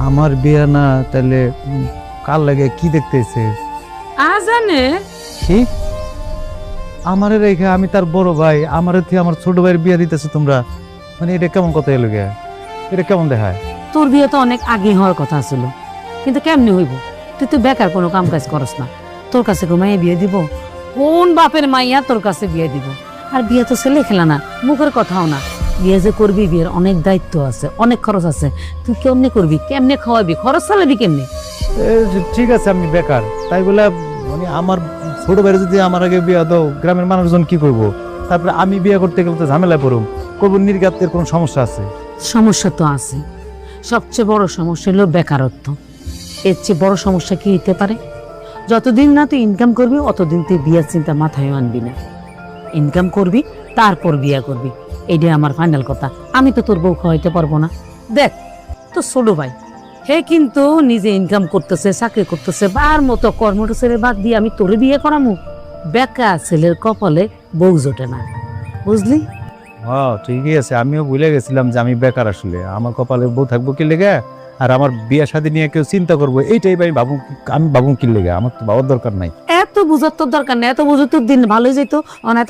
আমার বিয়ে না, তাহলে কার লাগে কি দেখতেছে? আজানে কি আমারে রেখে আমি তার বড় ভাই, আমারে থেকে আমার ছোট ভাইয়ের বিয়ে দিতেছে তোমরা? মানে এটা কেমন কথা এলো গে? এটা কেমন দেখায়? তোর বিয়ে তো অনেক আগে হওয়ার কথা ছিল, কিন্তু কেমনে হইব? তুই তো বেকার, কোনো কাম কাজ করস না। তোর কাছে কেউ মাইয়া বিয়ে দিব? কোন বাপের মাইয়া তোর কাছে বিয়ে দিব? আর বিয়ে তো ছেলে খেলা না, মুখের কথাও না। বিয়ে যে করবি, বিয়ের অনেক দায়িত্ব আছে, অনেক খরচ আছে। তুই কেমনে করবি, কেমনে খাওয়াবি, খরচ চালাবি কেমনে? ঠিক আছে আমি বেকার, তাই বলে মানে আমার ছোট ভাইয়ের যদি আমার আগে বিয়ে দাও, গ্রামের মানুষজন কি করবো? তারপরে আমি বিয়ে করতে গেলে তো ঝামেলায় পড়ুম, করবো নির্গাতের কোনো সমস্যা আছে? সমস্যা তো আছে, সবচেয়ে বড় সমস্যা হলো বেকারত্ব। এর চেয়ে বড় সমস্যা কি হতে পারে? যতদিন না তুই ইনকাম করবি, অতদিন তুই বিয়ের চিন্তা মাথায় আনবি না। ইনকাম করবি, তারপর বিয়ে করবি, এটাই আমার ফাইনাল কথা। আমি তো তোর বউ খাওয়াইতে পারবো না। দেখ, তো ছোট ভাই, হে কিন্তু নিজে ইনকাম করতেছে, চাকরি করতেছে, বার মতো কর্মটা ছেড়ে বাদ দিয়ে আমি তোরে বিয়ে করামু? বেকার ছেলের কপালে বউ জোটে না, বুঝলি? হ্যাঁ ঠিকই আছে, আমিও ভুলে গেছিলাম যে আমি বেকার। আসলে আমার কপালে বউ থাকবো কি লেগে, আর আমার বিয়ে শাদী নিয়ে কেউ চিন্তা করবো এইটাই আমি ভাবু কি লেগে? আমার তো বাবার দরকার নাই। এত বুঝার তোর দরকার নেই, এত বুঝে তোর দিন ভালোই যেত। এত